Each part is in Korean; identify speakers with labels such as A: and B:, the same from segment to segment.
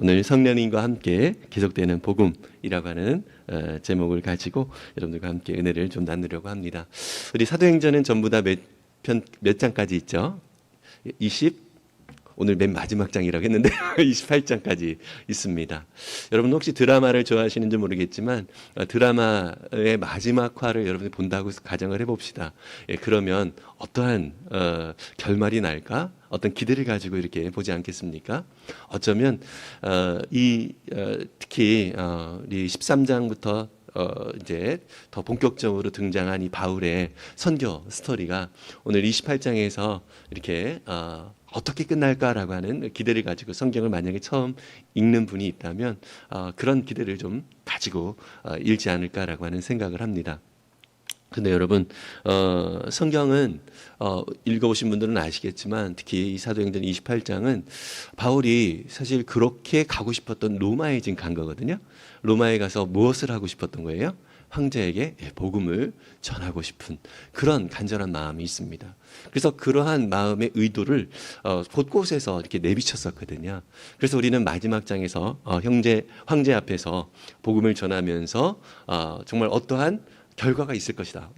A: 오늘 성령님과 함께 계속되는 복음이라고 하는 제목을 가지고 여러분들과 함께 은혜를 좀 나누려고 합니다. 우리 사도행전은 전부 다 몇 장까지 있죠? 20 오늘 맨 마지막 장이라고 했는데 28장까지 있습니다. 여러분 혹시 드라마를 좋아하시는지 모르겠지만 드라마의 마지막 화를 여러분이 본다고 가정을 해봅시다. 그러면 어떠한 결말이 날까? 어떤 기대를 가지고 이렇게 보지 않겠습니까? 어쩌면 특히 우리 13장부터 이제 더 본격적으로 등장한 이 바울의 선교 스토리가 오늘 28장에서 이렇게 어떻게 끝날까라고 하는 기대를 가지고 성경을 만약에 처음 읽는 분이 있다면 그런 기대를 좀 가지고 읽지 않을까라고 하는 생각을 합니다. 근데 여러분 성경은 읽어보신 분들은 아시겠지만 특히 이 사도행전 28장은 바울이 사실 그렇게 가고 싶었던 로마에 지금 간 거거든요. 로마에 가서 무엇을 하고 싶었던 거예요? 황제에게 복음을 전하고 싶은 그런 간절한 마음이 있습니다. 그래서 그러한 마음의 의도를 곳곳에서 이렇게 내비쳤었거든요. 그래서 우리는 마지막 장에서 황제 앞에서 복음을 전하면서 정말 어떠한 결과가 있을 것이다.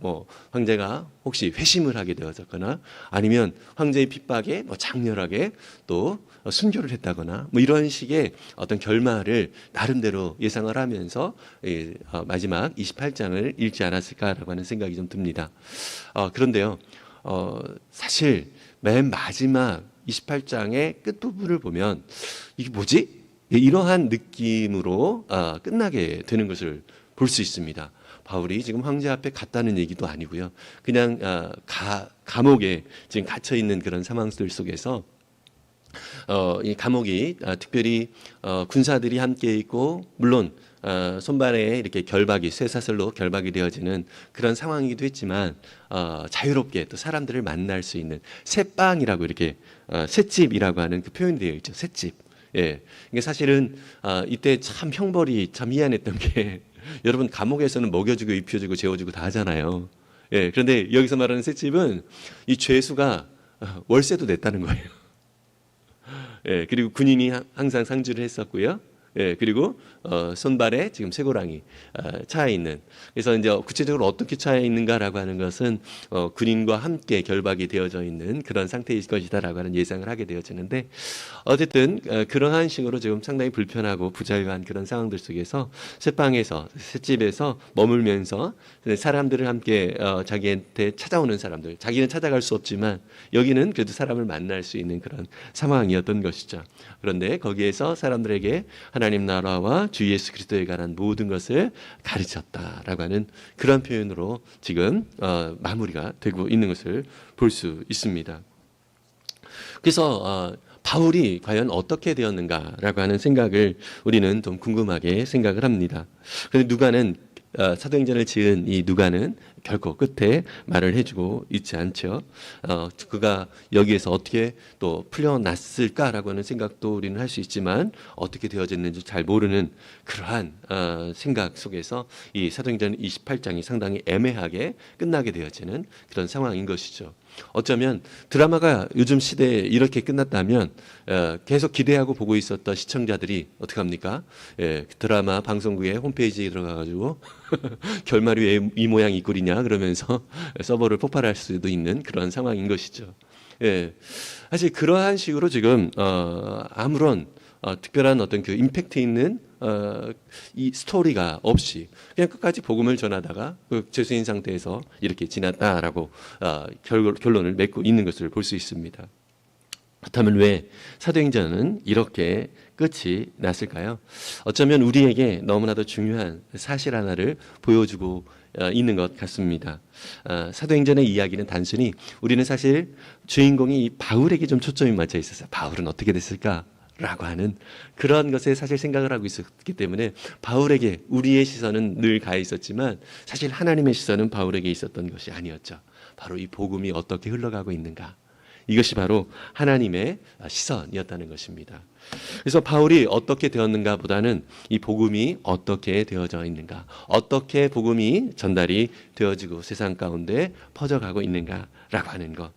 A: 황제가 혹시 회심을 하게 되었거나 아니면 황제의 핍박에 장렬하게 또 순교를 했다거나 이런 식의 어떤 결말을 나름대로 예상을 하면서 마지막 28장을 읽지 않았을까라고 하는 생각이 좀 듭니다. 그런데요, 사실 맨 마지막 28장의 끝부분을 보면 이게 뭐지? 이러한 느낌으로 끝나게 되는 것을 볼 수 있습니다. 바울이 지금 황제 앞에 갔다는 얘기도 아니고요. 그냥 감옥에 지금 갇혀 있는 그런 상황들 속에서 이 감옥이 특별히 군사들이 함께 있고 물론 손발에 이렇게 쇠사슬로 결박이 되어지는 그런 상황이기도 했지만 자유롭게 또 사람들을 만날 수 있는 새방이라고 이렇게 셋집이라고 하는 그 표현이 되어 있죠. 셋집. 예, 이게 사실은 이때 참 형벌이 참 미안했던 게 여러분 감옥에서는 먹여주고 입혀주고 재워주고 다 하잖아요. 예, 그런데 여기서 말하는 셋집은 이 죄수가 월세도 냈다는 거예요. 예, 그리고 군인이 항상 상주를 했었고요. 예, 그리고 손발에 지금 쇠고랑이 차에 있는. 그래서 이제 구체적으로 어떻게 차에 있는가라고 하는 것은 군인과 함께 결박이 되어져 있는 그런 상태일 것이다라고 하는 예상을 하게 되어지는데 어쨌든 그러한 식으로 지금 상당히 불편하고 부자유한 그런 상황들 속에서 셋집에서 머물면서 사람들을 함께 자기한테 찾아오는 사람들, 자기는 찾아갈 수 없지만 여기는 그래도 사람을 만날 수 있는 그런 상황이었던 것이죠. 그런데 거기에서 사람들에게 하나님 나라와 주 예수 그리스도에 관한 모든 것을 가르쳤다라고 하는 그런 표현으로 지금 마무리가 되고 있는 것을 볼 수 있습니다. 그래서 바울이 과연 어떻게 되었는가라고 하는 생각을 우리는 좀 궁금하게 생각을 합니다. 그런데 누가는 사도행전을 지은 이 누가는 결코 끝에 말을 해주고 있지 않죠. 그가 여기에서 어떻게 또 풀려났을까라고 하는 생각도 우리는 할 수 있지만 어떻게 되어졌는지 잘 모르는 그러한 생각 속에서 이 사도행전 28장이 상당히 애매하게 끝나게 되어지는 그런 상황인 것이죠. 어쩌면 드라마가 요즘 시대에 이렇게 끝났다면 계속 기대하고 보고 있었던 시청자들이 어떻게 합니까? 드라마 방송국의 홈페이지에 들어가가지고 결말이 왜 이 모양 이 꼴이냐 그러면서 서버를 폭발할 수도 있는 그런 상황인 것이죠. 사실 그러한 식으로 지금 아무런 특별한 어떤 그 임팩트 있는 이 스토리가 없이 그냥 끝까지 복음을 전하다가 그 죄수인 상태에서 이렇게 지났다라고 결론을 맺고 있는 것을 볼 수 있습니다. 그렇다면 왜 사도행전은 이렇게 끝이 났을까요? 어쩌면 우리에게 너무나도 중요한 사실 하나를 보여주고 있는 것 같습니다. 사도행전의 이야기는 단순히 우리는 사실 주인공이 바울에게 좀 초점이 맞춰 있었어요. 바울은 어떻게 됐을까? 라고 하는 그런 것에 사실 생각을 하고 있었기 때문에 바울에게 우리의 시선은 늘 가 있었지만 사실 하나님의 시선은 바울에게 있었던 것이 아니었죠. 바로 이 복음이 어떻게 흘러가고 있는가, 이것이 바로 하나님의 시선이었다는 것입니다. 그래서 바울이 어떻게 되었는가 보다는 이 복음이 어떻게 되어져 있는가, 어떻게 복음이 전달이 되어지고 세상 가운데 퍼져가고 있는가라고 하는 것.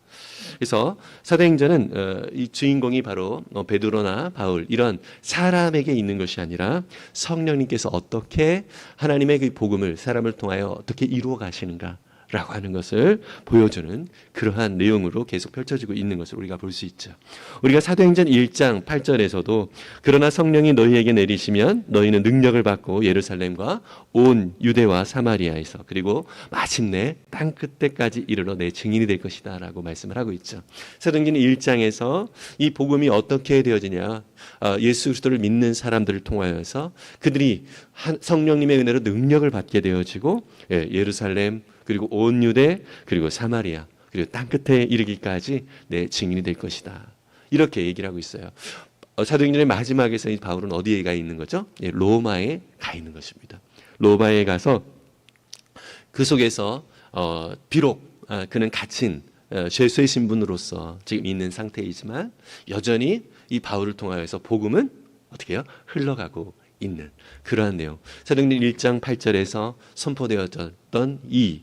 A: 그래서 사도행전은 이 주인공이 바로 베드로나 바울 이런 사람에게 있는 것이 아니라 성령님께서 어떻게 하나님의 그 복음을 사람을 통하여 어떻게 이루어 가시는가 라고 하는 것을 보여주는 그러한 내용으로 계속 펼쳐지고 있는 것을 우리가 볼 수 있죠. 우리가 사도행전 1장 8절에서도 그러나 성령이 너희에게 내리시면 너희는 능력을 받고 예루살렘과 온 유대와 사마리아에서 그리고 마침내 땅 끝에까지 이르러 내 증인이 될 것이다 라고 말씀을 하고 있죠. 사도행전 1장에서 이 복음이 어떻게 되어지냐, 예수 그리스도를 믿는 사람들을 통하여서 그들이 성령님의 은혜로 능력을 받게 되어지고 예루살렘 그리고 온 유대 그리고 사마리아 그리고 땅 끝에 이르기까지 내 증인이 될 것이다. 이렇게 얘기를 하고 있어요. 사도행전의 마지막에서 이 바울은 어디에 가 있는 거죠? 로마에 가 있는 것입니다. 로마에 가서 그 속에서 비록 그는 갇힌 죄수의 신분으로서 지금 있는 상태이지만 여전히 이 바울을 통하여서 복음은 어떻게 해요? 흘러가고 있는 그러한 내용. 사도행전 1장 8절에서 선포되어졌던 이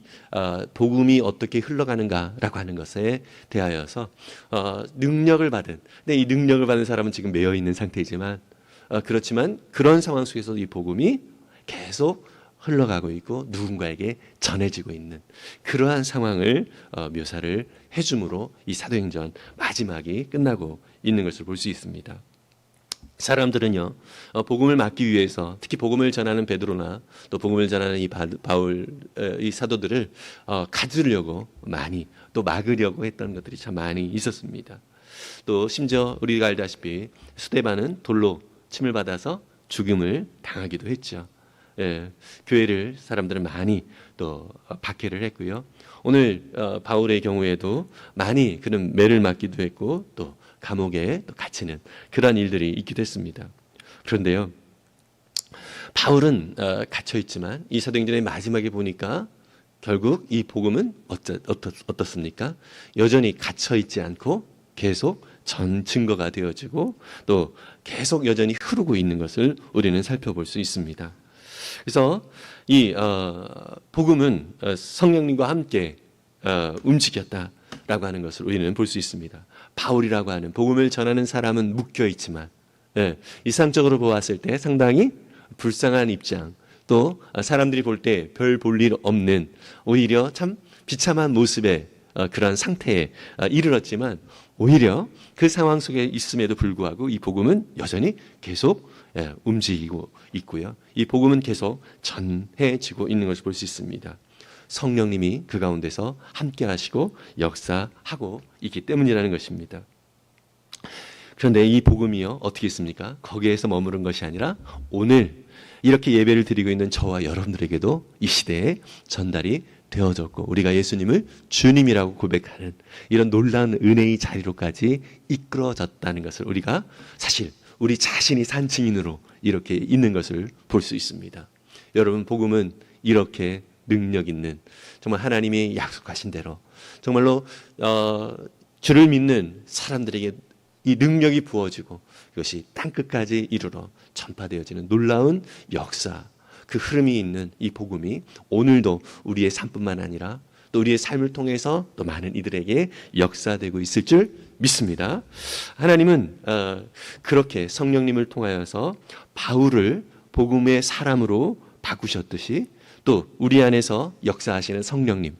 A: 복음이 어떻게 흘러가는가라고 하는 것에 대하여서 능력을 받은, 근데 이 능력을 받은 사람은 지금 매여 있는 상태이지만 그렇지만 그런 상황 속에서 이 복음이 계속 흘러가고 있고 누군가에게 전해지고 있는 그러한 상황을 묘사를 해줌으로 이 사도행전 마지막이 끝나고 있는 것을 볼 수 있습니다. 사람들은요, 복음을 맡기 위해서 특히 복음을 전하는 베드로나 또 복음을 전하는 이 바울, 이 사도들을 가두려고 많이 또 막으려고 했던 것들이 참 많이 있었습니다. 또 심지어 우리가 알다시피 스데반은 돌로 침을 받아서 죽음을 당하기도 했죠. 교회를 사람들은 많이 또 박해를 했고요. 오늘 바울의 경우에도 많이 그는 매를 맞기도 했고 또 감옥에 또 갇히는 그런 일들이 있기도 했습니다. 그런데요, 바울은 갇혀 있지만 이 사도행전의 마지막에 보니까 결국 이 복음은 어떻습니까? 여전히 갇혀 있지 않고 계속 증거가 되어지고 또 계속 여전히 흐르고 있는 것을 우리는 살펴볼 수 있습니다. 그래서 이 복음은 성령님과 함께 움직였다라고 하는 것을 우리는 볼 수 있습니다. 바울이라고 하는 복음을 전하는 사람은 묶여 있지만 이상적으로 보았을 때 상당히 불쌍한 입장, 또 사람들이 볼 때 별 볼 일 없는 오히려 참 비참한 모습의 그런 상태에 이르렀지만 오히려 그 상황 속에 있음에도 불구하고 이 복음은 여전히 계속 움직이고 있고요. 이 복음은 계속 전해지고 있는 것을 볼 수 있습니다. 성령님이 그 가운데서 함께 하시고 역사하고 있기 때문이라는 것입니다. 그런데 이 복음이요, 어떻게 있습니까? 거기에서 머무른 것이 아니라 오늘 이렇게 예배를 드리고 있는 저와 여러분들에게도 이 시대에 전달이 되어졌고 우리가 예수님을 주님이라고 고백하는 이런 놀라운 은혜의 자리로까지 이끌어졌다는 것을 우리가 사실 우리 자신이 산 증인으로 이렇게 있는 것을 볼 수 있습니다. 여러분, 복음은 이렇게 능력 있는, 정말 하나님이 약속하신 대로 정말로 주를 믿는 사람들에게 이 능력이 부어지고 그것이 땅끝까지 이르러 전파되어지는 놀라운 역사, 그 흐름이 있는 이 복음이 오늘도 우리의 삶뿐만 아니라 또 우리의 삶을 통해서 또 많은 이들에게 역사되고 있을 줄 믿습니다. 하나님은 그렇게 성령님을 통하여서 바울을 복음의 사람으로 바꾸셨듯이 또 우리 안에서 역사하시는 성령님,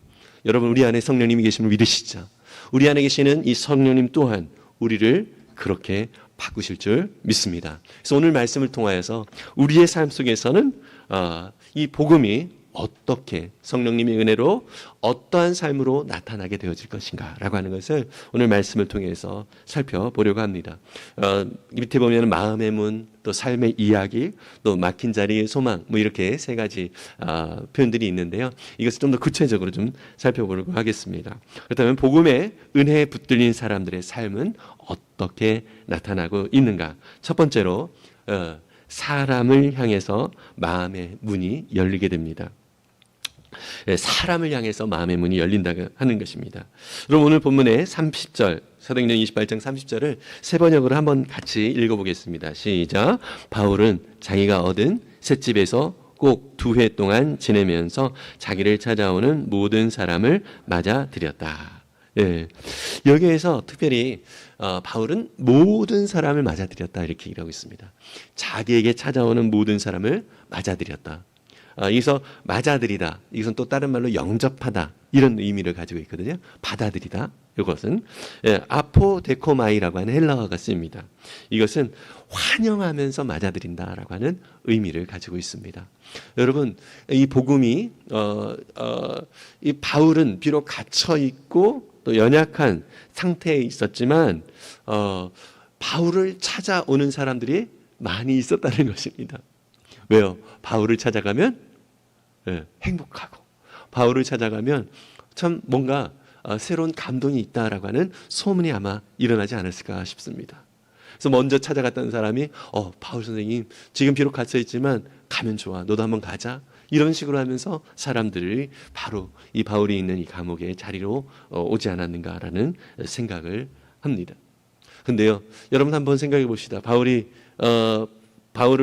A: 여러분 우리 안에 성령님이 계심을 믿으시죠? 우리 안에 계시는 이 성령님 또한 우리를 그렇게 바꾸실 줄 믿습니다. 그래서 오늘 말씀을 통하여서 우리의 삶 속에서는 이 복음이 어떻게 성령님의 은혜로 어떠한 삶으로 나타나게 되어질 것인가 라고 하는 것을 오늘 말씀을 통해서 살펴보려고 합니다. 밑에 보면 마음의 문, 또 삶의 이야기, 또 막힌 자리의 소망, 뭐 이렇게 세 가지 표현들이 있는데요. 이것을 좀 더 구체적으로 좀 살펴보려고 하겠습니다. 그렇다면 복음의 은혜에 붙들린 사람들의 삶은 어떻게 나타나고 있는가? 첫 번째로 사람을 향해서 마음의 문이 열리게 됩니다. 사람을 향해서 마음의 문이 열린다고 하는 것입니다. 그럼 오늘 본문의 30절 사도행전 28장 30절을 세 번역으로 한번 같이 읽어보겠습니다. 시작. 바울은 자기가 얻은 셋집에서 꼭 2회 동안 지내면서 자기를 찾아오는 모든 사람을 맞아들였다. 예. 여기에서 특별히 바울은 모든 사람을 맞아들였다 이렇게 얘기하고 있습니다. 자기에게 찾아오는 모든 사람을 맞아들였다. 여기서 맞아들이다. 이것은 또 다른 말로 영접하다 이런 의미를 가지고 있거든요. 받아들이다. 이것은 아포데코마이라고 하는 헬라어가 쓰입니다. 이것은 환영하면서 맞아들인다라고 하는 의미를 가지고 있습니다. 여러분, 이 복음이 이 바울은 비록 갇혀 있고 또 연약한 상태에 있었지만 바울을 찾아오는 사람들이 많이 있었다는 것입니다. 왜요? 바울을 찾아가면 행복하고 바울을 찾아가면 참 뭔가 새로운 감동이 있다라고 하는 소문이 아마 일어나지 않았을까 싶습니다. 그래서 먼저 찾아갔던 사람이 바울 선생님 지금 비록 갇혀 있지만 가면 좋아. 너도 한번 가자. 이런 식으로 하면서 사람들이 바로 이 바울이 있는 이 감옥의 자리로 오지 않았는가라는 생각을 합니다. 근데요, 여러분 한번 생각해 봅시다. 바울을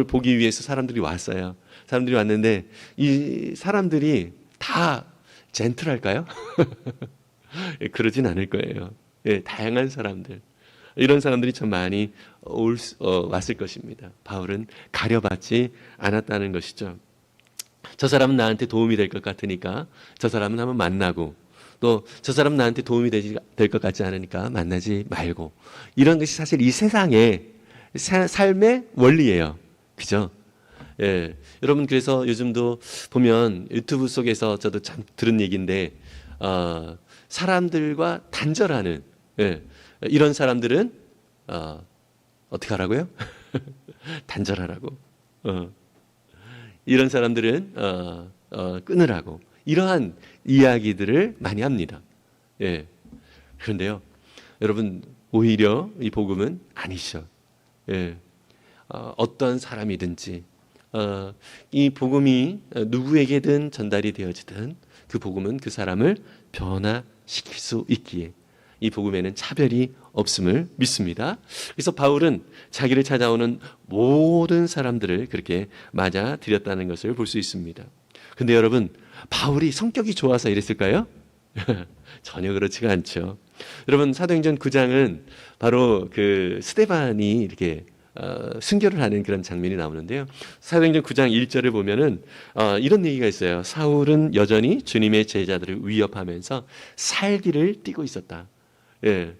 A: 보기 위해서 사람들이 왔어요. 사람들이 왔는데 이 사람들이 다 젠틀할까요? 그러진 않을 거예요. 다양한 사람들, 이런 사람들이 참 많이 왔을 것입니다. 바울은 가려받지 않았다는 것이죠. 저 사람은 나한테 도움이 될 것 같으니까 저 사람은 한번 만나고, 또 저 사람은 나한테 도움이 될 것 같지 않으니까 만나지 말고, 이런 것이 사실 이 세상의 삶의 원리예요. 그죠? 예. 여러분, 그래서 요즘도 보면 유튜브 속에서 저도 참 들은 얘기인데, 사람들과 단절하는, 이런 사람들은, 어떻게 하라고요? 단절하라고. 이런 사람들은, 끊으라고. 이러한 이야기들을 많이 합니다. 예. 그런데요, 여러분, 오히려 이 복음은 아니죠. 예. 어떤 사람이든지 이 복음이 누구에게든 전달이 되어지든 그 복음은 그 사람을 변화시킬 수 있기에 이 복음에는 차별이 없음을 믿습니다. 그래서 바울은 자기를 찾아오는 모든 사람들을 그렇게 맞아들였다는 것을 볼 수 있습니다. 근데 여러분, 바울이 성격이 좋아서 이랬을까요? 전혀 그렇지가 않죠. 여러분, 사도행전 9장은 바로 그 스데반이 이렇게 순교를 하는 그런 장면이 나오는데요. 사도행전 9장 1절을 보면은 이런 얘기가 있어요. 사울은 여전히 주님의 제자들을 위협하면서 살기를 띠고 있었다. 예.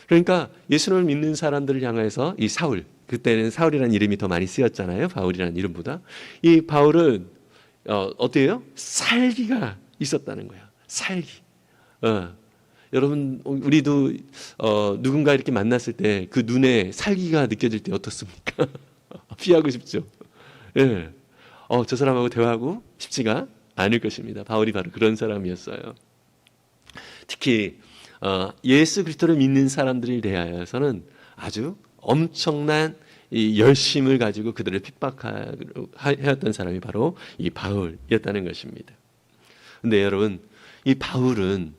A: 그러니까 예수를 믿는 사람들을 향해서 이 사울, 그때는 사울이라는 이름이 더 많이 쓰였잖아요. 바울이라는 이름보다. 이 바울은 어때요? 살기가 있었다는 거야. 살기. 여러분, 우리도 누군가 이렇게 만났을 때 그 눈에 살기가 느껴질 때 어떻습니까? 피하고 싶죠. 예. 저 사람하고 대화하고 싶지가 않을 것입니다. 바울이 바로 그런 사람이었어요. 특히 예수 그리스도를 믿는 사람들에 대하여서는 아주 엄청난 이 열심을 가지고 그들을 핍박하였던 사람이 바로 이 바울이었다는 것입니다. 근데 여러분, 이 바울은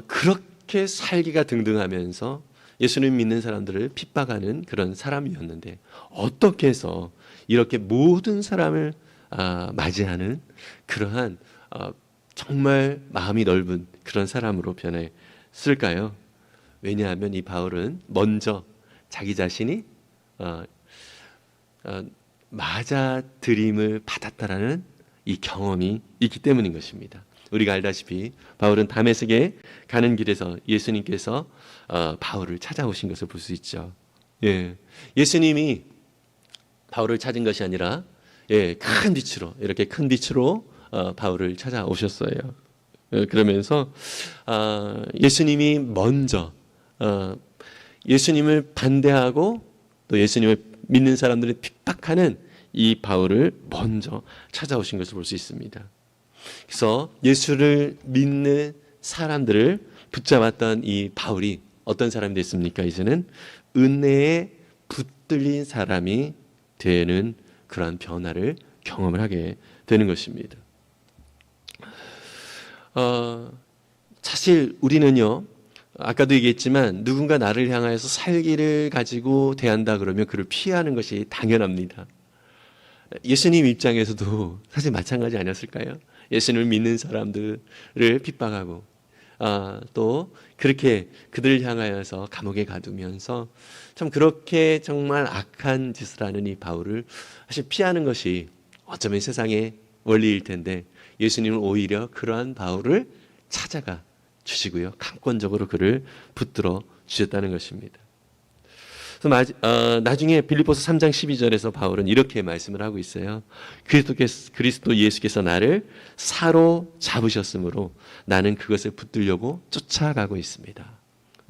A: 그렇게 살기가 등등하면서 예수님 믿는 사람들을 핍박하는 그런 사람이었는데 어떻게 해서 이렇게 모든 사람을 맞이하는 그러한 정말 마음이 넓은 그런 사람으로 변했을까요? 왜냐하면 이 바울은 먼저 자기 자신이 맞아들임을 받았다라는 이 경험이 있기 때문인 것입니다. 우리가 알다시피 바울은 다메섹에 가는 길에서 예수님께서 바울을 찾아오신 것을 볼 수 있죠. 예, 예수님이 바울을 찾은 것이 아니라 큰 빛으로, 이렇게 큰 빛으로 바울을 찾아오셨어요. 그러면서 예수님이 먼저 예수님을 반대하고 또 예수님을 믿는 사람들을 핍박하는 이 바울을 먼저 찾아오신 것을 볼 수 있습니다. 그래서 예수를 믿는 사람들을 붙잡았던 이 바울이 어떤 사람이 됐습니까? 이제는 은혜에 붙들린 사람이 되는 그러한 변화를 경험을 하게 되는 것입니다. 사실 우리는요, 아까도 얘기했지만 누군가 나를 향하여서 살기를 가지고 대한다 그러면 그를 피하는 것이 당연합니다. 예수님 입장에서도 사실 마찬가지 아니었을까요? 예수님을 믿는 사람들을 핍박하고 또 그렇게 그들을 향하여서 감옥에 가두면서 참 그렇게 정말 악한 짓을 하는 이 바울을 사실 피하는 것이 어쩌면 세상의 원리일 텐데 예수님은 오히려 그러한 바울을 찾아가 주시고요. 강권적으로 그를 붙들어 주셨다는 것입니다. 그래서 나중에 빌립보서 3장 12절에서 바울은 이렇게 말씀을 하고 있어요. 그리스도 예수께서 나를 사로잡으셨으므로 나는 그것을 붙들려고 쫓아가고 있습니다.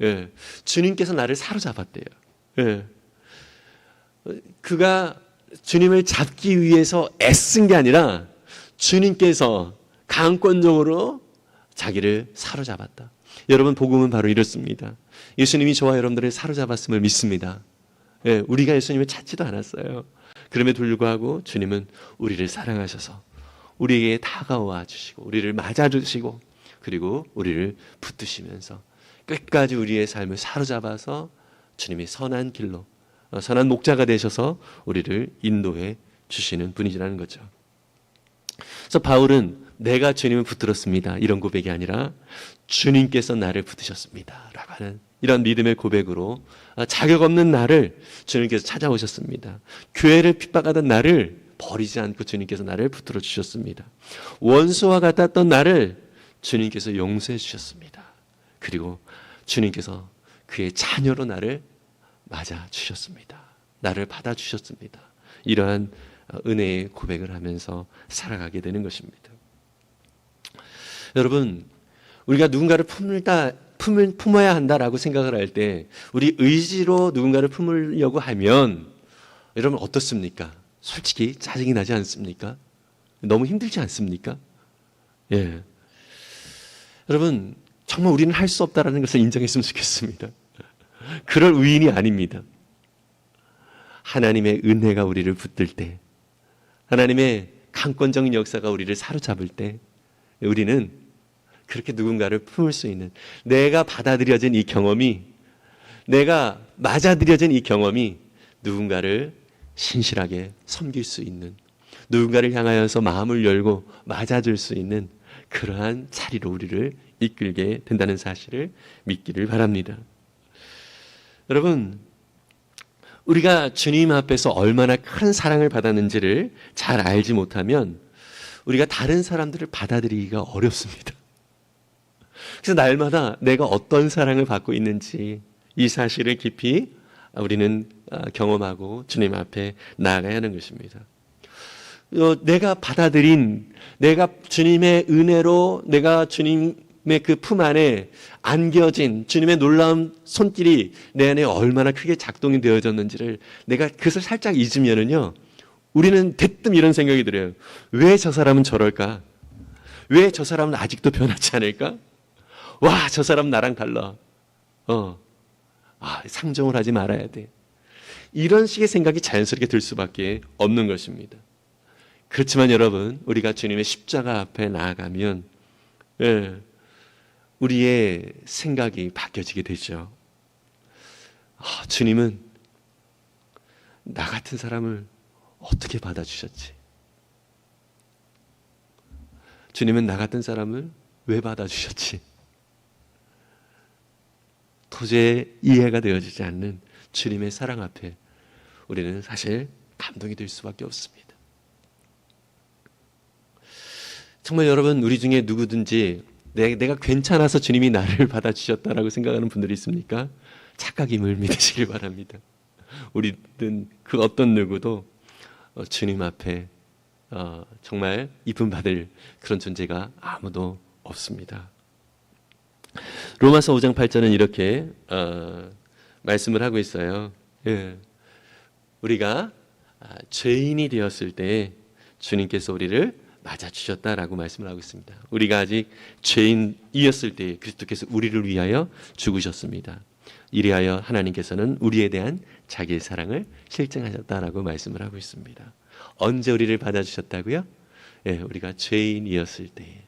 A: 예, 주님께서 나를 사로잡았대요. 예, 그가 주님을 잡기 위해서 애쓴 게 아니라 주님께서 강권적으로 자기를 사로잡았다. 여러분, 복음은 바로 이렇습니다. 예수님이 저와 여러분들을 사로잡았음을 믿습니다. 예, 우리가 예수님을 찾지도 않았어요. 그럼에도 불구하고 주님은 우리를 사랑하셔서 우리에게 다가와 주시고 우리를 맞아주시고 그리고 우리를 붙드시면서 끝까지 우리의 삶을 사로잡아서 주님이 선한 길로 선한 목자가 되셔서 우리를 인도해 주시는 분이라는 거죠. 그래서 바울은 내가 주님을 붙들었습니다. 이런 고백이 아니라 주님께서 나를 붙드셨습니다. 라고 하는 이런 믿음의 고백으로 자격 없는 나를 주님께서 찾아오셨습니다. 교회를 핍박하던 나를 버리지 않고 주님께서 나를 붙들어 주셨습니다. 원수와 같았던 나를 주님께서 용서해 주셨습니다. 그리고 주님께서 그의 자녀로 나를 맞아 주셨습니다. 나를 받아 주셨습니다. 이러한 은혜의 고백을 하면서 살아가게 되는 것입니다. 여러분, 우리가 누군가를 품어야 한다라고 생각을 할 때 우리 의지로 누군가를 품으려고 하면 여러분 어떻습니까? 솔직히 짜증이 나지 않습니까? 너무 힘들지 않습니까? 예. 여러분, 정말 우리는 할 수 없다라는 것을 인정했으면 좋겠습니다. 그럴 의인이 아닙니다. 하나님의 은혜가 우리를 붙들 때, 하나님의 강권적인 역사가 우리를 사로잡을 때 우리는 그렇게 누군가를 품을 수 있는, 내가 받아들여진 이 경험이, 내가 맞아들여진 이 경험이 누군가를 신실하게 섬길 수 있는, 누군가를 향하여서 마음을 열고 맞아줄 수 있는 그러한 자리로 우리를 이끌게 된다는 사실을 믿기를 바랍니다. 여러분, 우리가 주님 앞에서 얼마나 큰 사랑을 받았는지를 잘 알지 못하면 우리가 다른 사람들을 받아들이기가 어렵습니다. 그래서 날마다 내가 어떤 사랑을 받고 있는지 이 사실을 깊이 우리는 경험하고 주님 앞에 나아가야 하는 것입니다. 내가 받아들인, 내가 주님의 은혜로, 내가 주님의 그 품 안에 안겨진 주님의 놀라운 손길이 내 안에 얼마나 크게 작동이 되어졌는지를 내가 그것을 살짝 잊으면은요, 우리는 대뜸 이런 생각이 들어요. 왜 저 사람은 저럴까? 왜 저 사람은 아직도 변하지 않을까? 와, 저 사람 나랑 달라. 상종을 하지 말아야 돼. 이런 식의 생각이 자연스럽게 들 수밖에 없는 것입니다. 그렇지만 여러분, 우리가 주님의 십자가 앞에 나아가면 우리의 생각이 바뀌어지게 되죠. 주님은 나 같은 사람을 어떻게 받아주셨지? 주님은 나 같은 사람을 왜 받아주셨지? 도저히 이해가 되어지지 않는 주님의 사랑 앞에 우리는 사실 감동이 될 수밖에 없습니다. 정말 여러분, 우리 중에 누구든지 내가 괜찮아서 주님이 나를 받아주셨다라고 생각하는 분들이 있습니까? 착각임을 믿으시길 바랍니다. 우리는 그 어떤 누구도 주님 앞에 정말 이쁨 받을 그런 존재가 아무도 없습니다. 로마서 5장 8절은 이렇게 말씀을 하고 있어요. 우리가 죄인이 되었을 때 주님께서 우리를 맞아주셨다라고 말씀을 하고 있습니다. 우리가 아직 죄인이었을 때 그리스도께서 우리를 위하여 죽으셨습니다. 이리하여 하나님께서는 우리에 대한 자기의 사랑을 실증하셨다라고 말씀을 하고 있습니다. 언제 우리를 받아주셨다고요? 우리가 죄인이었을 때,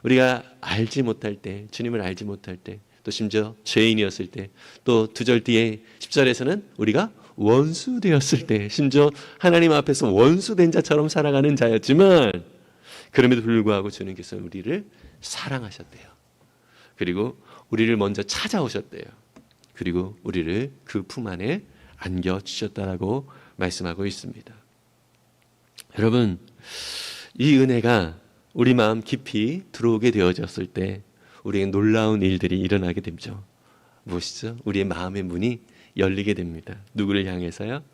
A: 우리가 알지 못할 때, 주님을 알지 못할 때, 또 심지어 죄인이었을 때, 또 2절 뒤에 10절에서는 우리가 원수 되었을 때, 심지어 하나님 앞에서 원수된 자처럼 살아가는 자였지만 그럼에도 불구하고 주님께서 우리를 사랑하셨대요. 그리고 우리를 먼저 찾아오셨대요. 그리고 우리를 그 품 안에 안겨주셨다라고 말씀하고 있습니다. 여러분, 이 은혜가 우리 마음 깊이 들어오게 되어졌을 때 우리에게 놀라운 일들이 일어나게 되죠. 무엇이죠? 우리의 마음의 문이 열리게 됩니다. 누구를 향해서요?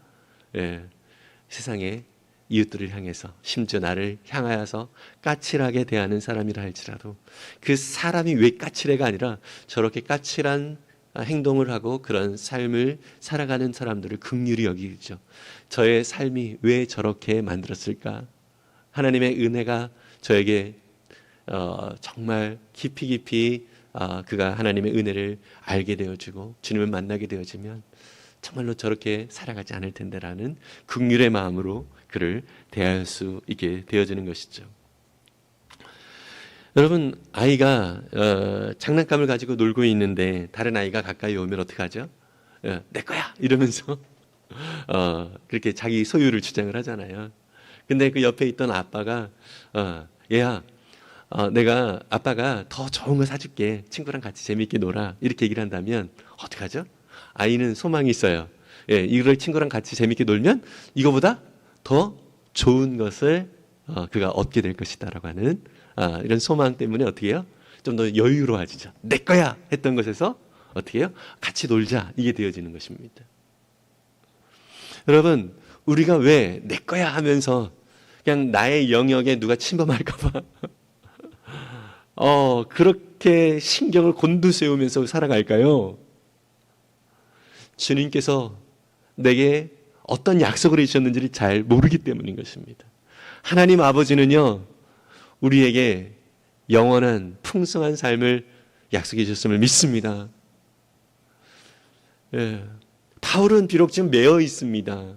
A: 세상의 이웃들을 향해서, 심지어 나를 향하여서 까칠하게 대하는 사람이라 할지라도 그 사람이 왜 까칠해가 아니라 저렇게 까칠한 행동을 하고 그런 삶을 살아가는 사람들을 긍휼히 여기죠. 저의 삶이 왜 저렇게 만들었을까? 하나님의 은혜가 저에게 정말 깊이 그가 하나님의 은혜를 알게 되어지고 주님을 만나게 되어지면 정말로 저렇게 살아가지 않을 텐데라는 긍휼의 마음으로 그를 대할 수 있게 되어지는 것이죠. 여러분, 아이가 장난감을 가지고 놀고 있는데 다른 아이가 가까이 오면 어떻게 하죠? 내 거야! 이러면서 그렇게 자기 소유를 주장을 하잖아요. 근데 그 옆에 있던 아빠가 얘야, 내가 아빠가 더 좋은 거 사줄게. 친구랑 같이 재미있게 놀아. 이렇게 얘기를 한다면 어떻게 하죠? 아이는 소망이 있어요. 이걸 친구랑 같이 재미있게 놀면 이거보다 더 좋은 것을 그가 얻게 될 것이다라고 하는 이런 소망 때문에 어떻게 해요? 좀 더 여유로워지죠. 내 거야 했던 것에서 어떻게 해요? 같이 놀자, 이게 되어지는 것입니다. 여러분, 우리가 왜 내 거야 하면서 그냥 나의 영역에 누가 침범할까 봐 그렇게 신경을 곤두세우면서 살아갈까요? 주님께서 내게 어떤 약속을 해주셨는지를 잘 모르기 때문인 것입니다. 하나님 아버지는요, 우리에게 영원한 풍성한 삶을 약속해 주셨음을 믿습니다. 바울은 비록 지금 매여 있습니다.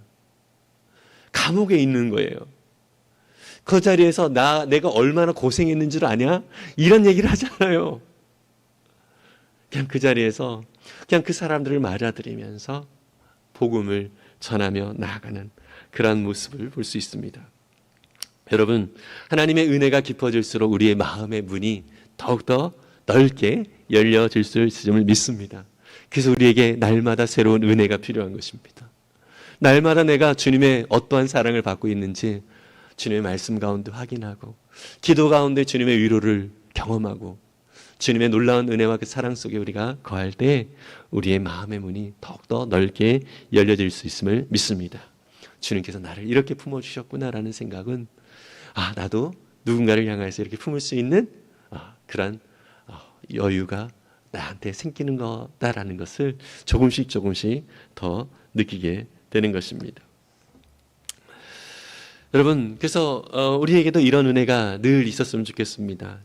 A: 감옥에 있는 거예요. 그 자리에서 내가 얼마나 고생했는지를 아냐? 이런 얘기를 하잖아요. 그냥 그 자리에서 그냥 그 사람들을 맞아들이면서 복음을 전하며 나아가는 그러한 모습을 볼 수 있습니다. 여러분, 하나님의 은혜가 깊어질수록 우리의 마음의 문이 더욱더 넓게 열려질 수 있음을 믿습니다. 그래서 우리에게 날마다 새로운 은혜가 필요한 것입니다. 날마다 내가 주님의 어떠한 사랑을 받고 있는지 주님의 말씀 가운데 확인하고, 기도 가운데 주님의 위로를 경험하고, 주님의 놀라운 은혜와 그 사랑 속에 우리가 거할 때 우리의 마음의 문이 더욱더 넓게 열려질 수 있음을 믿습니다. 주님께서 나를 이렇게 품어주셨구나라는 생각은 나도 누군가를 향해서 이렇게 품을 수 있는 그런 여유가 나한테 생기는 거다라는 것을 조금씩 더 느끼게 되는 것입니다. 여러분, 그래서 우리에게도 이런 은혜가 늘 있었으면 좋겠습니다.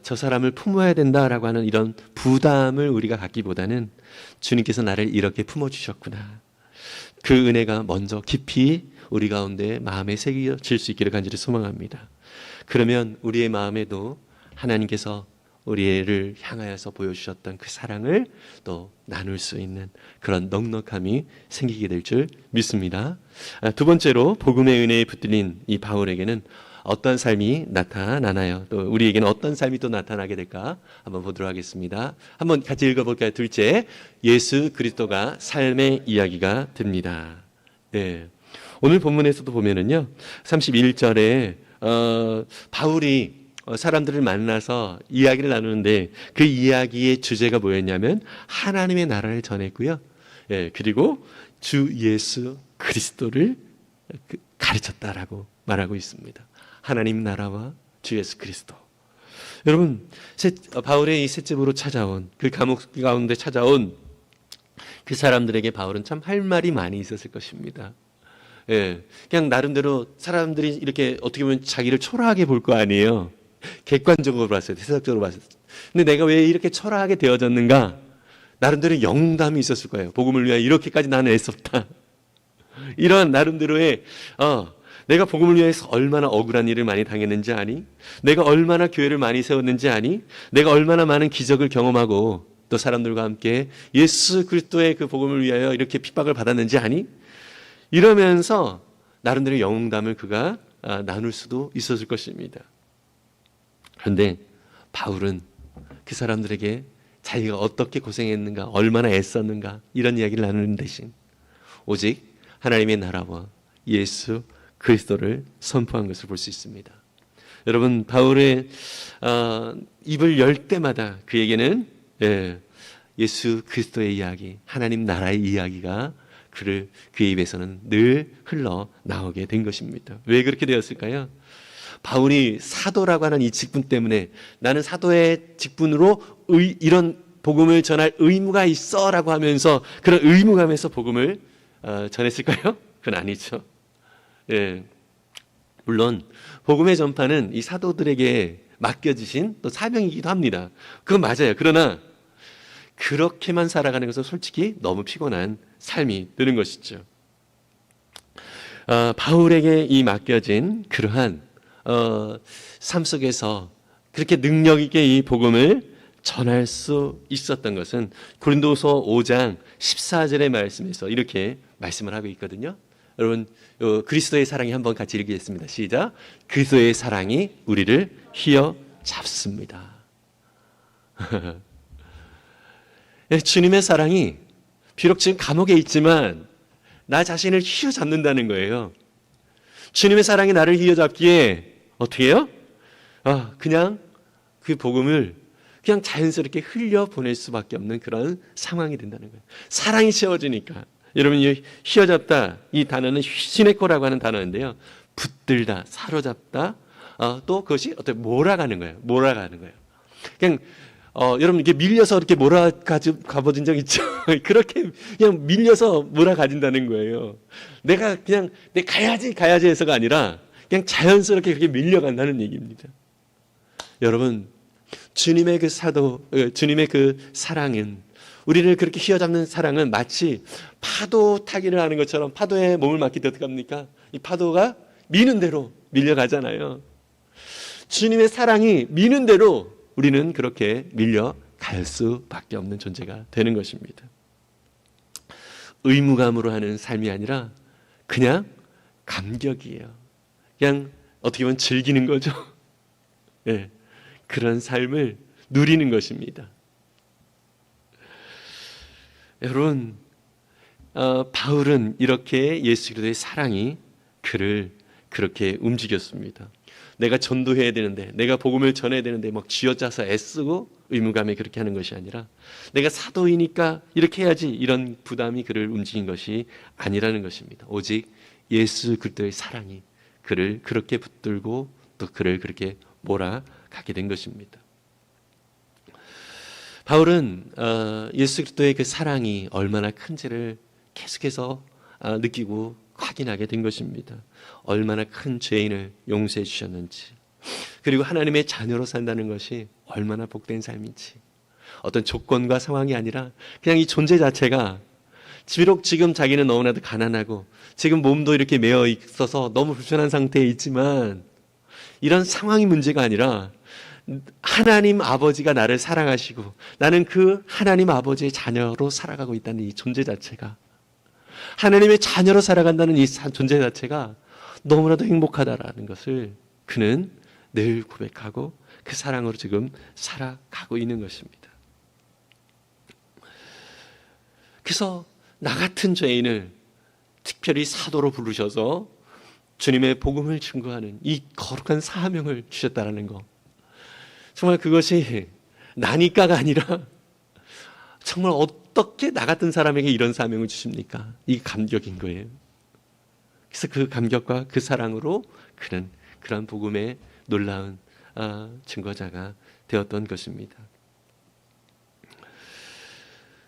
A: 저 사람을 품어야 된다라고 하는 이런 부담을 우리가 갖기보다는 주님께서 나를 이렇게 품어주셨구나, 그 은혜가 먼저 깊이 우리 가운데 마음에 새겨질 수 있기를 간절히 소망합니다. 그러면 우리의 마음에도 하나님께서 우리를 향하여서 보여주셨던 그 사랑을 또 나눌 수 있는 그런 넉넉함이 생기게 될 줄 믿습니다. 두 번째로 복음의 은혜에 붙들린 이 바울에게는 어떤 삶이 나타나나요? 또 우리에게는 어떤 삶이 또 나타나게 될까? 한번 보도록 하겠습니다. 한번 같이 읽어볼까요? 둘째, 예수 그리스도가 삶의 이야기가 됩니다. 네. 오늘 본문에서도 보면은요, 31절에 바울이 사람들을 만나서 이야기를 나누는데 그 이야기의 주제가 뭐였냐면 하나님의 나라를 전했고요. 그리고 주 예수 그리스도를 가르쳤다라고 말하고 있습니다. 하나님 나라와 주 예수 그리스도. 여러분, 바울의 이 셋째부로 찾아온 그 감옥 가운데 찾아온 그 사람들에게 바울은 참 할 말이 많이 있었을 것입니다. 그냥 나름대로 사람들이 이렇게 어떻게 보면 자기를 초라하게 볼 거 아니에요. 객관적으로 봤어요. 대사적으로 봤어요. 근데 내가 왜 이렇게 초라하게 되어졌는가? 나름대로 영담이 있었을 거예요. 복음을 위하여 이렇게까지 나는 애썼다. 이런 나름대로의 내가 복음을 위해서 얼마나 억울한 일을 많이 당했는지 아니? 내가 얼마나 교회를 많이 세웠는지 아니? 내가 얼마나 많은 기적을 경험하고 또 사람들과 함께 예수 그리스도의 그 복음을 위하여 이렇게 핍박을 받았는지 아니? 이러면서 나름대로 영웅담을 그가 나눌 수도 있었을 것입니다. 그런데 바울은 그 사람들에게 자기가 어떻게 고생했는가, 얼마나 애썼는가 이런 이야기를 나누는 대신 오직 하나님의 나라와 예수 그리스도를 선포한 것을 볼 수 있습니다. 여러분, 바울의 입을 열 때마다 그에게는 예수 그리스도의 이야기, 하나님 나라의 이야기가 그의 입에서는 늘 흘러 나오게 된 것입니다. 왜 그렇게 되었을까요? 바울이 사도라고 하는 이 직분 때문에 나는 사도의 직분으로 이런 복음을 전할 의무가 있어라고 하면서 그런 의무감에서 복음을 전했을까요? 그건 아니죠. 물론 복음의 전파는 이 사도들에게 맡겨지신 또 사명이기도 합니다. 그건 맞아요. 그러나 그렇게만 살아가는 것은 솔직히 너무 피곤한 삶이 되는 것이죠. 바울에게 이 맡겨진 그러한 삶 속에서 그렇게 능력 있게 이 복음을 전할 수 있었던 것은 고린도서 5장 14절의 말씀에서 이렇게 말씀을 하고 있거든요. 여러분, 그리스도의 사랑이 한번 같이 읽겠습니다. 시작. 그리스도의 사랑이 우리를 휘어잡습니다. 주님의 사랑이 비록 지금 감옥에 있지만 나 자신을 휘어잡는다는 거예요. 주님의 사랑이 나를 휘어잡기에 어떻게 해요? 그냥 그 복음을 그냥 자연스럽게 흘려보낼 수밖에 없는 그런 상황이 된다는 거예요. 사랑이 채워지니까. 여러분, 이 휘어잡다, 이 단어는 시네코라고 하는 단어인데요. 붙들다, 사로잡다, 또 그것이 어떻게 몰아가는 거예요. 몰아가는 거예요. 그냥 여러분 이렇게 밀려서 이렇게 몰아가버진 적 있죠? 그렇게 그냥 밀려서 몰아가진다는 거예요. 내가 그냥 가야지 해서가 아니라 그냥 자연스럽게 그렇게 밀려간다는 얘기입니다. 여러분, 주님의 그 주님의 그 사랑은, 우리를 그렇게 휘어잡는 사랑은 마치 파도 타기를 하는 것처럼 파도에 몸을 맡길 때 어떻게 합니까? 이 파도가 미는 대로 밀려가잖아요. 주님의 사랑이 미는 대로 우리는 그렇게 밀려갈 수밖에 없는 존재가 되는 것입니다. 의무감으로 하는 삶이 아니라 그냥 감격이에요. 그냥 어떻게 보면 즐기는 거죠. 그런 삶을 누리는 것입니다. 여러분, 바울은 이렇게 예수 그리스도의 사랑이 그를 그렇게 움직였습니다. 내가 전도해야 되는데, 내가 복음을 전해야 되는데 막 쥐어짜서 애쓰고 의무감에 그렇게 하는 것이 아니라 내가 사도이니까 이렇게 해야지 이런 부담이 그를 움직인 것이 아니라는 것입니다. 오직 예수 그리스도의 사랑이 그를 그렇게 붙들고 또 그를 그렇게 몰아가게 된 것입니다. 바울은 예수 그리스도의 그 사랑이 얼마나 큰지를 계속해서 느끼고 확인하게 된 것입니다. 얼마나 큰 죄인을 용서해 주셨는지, 그리고 하나님의 자녀로 산다는 것이 얼마나 복된 삶인지, 어떤 조건과 상황이 아니라 그냥 이 존재 자체가, 비록 지금 자기는 너무나도 가난하고 지금 몸도 이렇게 매어 있어서 너무 불편한 상태에 있지만 이런 상황이 문제가 아니라 하나님 아버지가 나를 사랑하시고 나는 그 하나님 아버지의 자녀로 살아가고 있다는 이 존재 자체가, 하나님의 자녀로 살아간다는 이 존재 자체가 너무나도 행복하다라는 것을 그는 늘 고백하고 그 사랑으로 지금 살아가고 있는 것입니다. 그래서 나 같은 죄인을 특별히 사도로 부르셔서 주님의 복음을 증거하는 이 거룩한 사명을 주셨다는 것, 정말 그것이 나니까가 아니라 정말 어떻게 나 같은 사람에게 이런 사명을 주십니까? 이 감격인 거예요. 그래서 그 감격과 그 사랑으로 그는 그런 복음의 놀라운 증거자가 되었던 것입니다.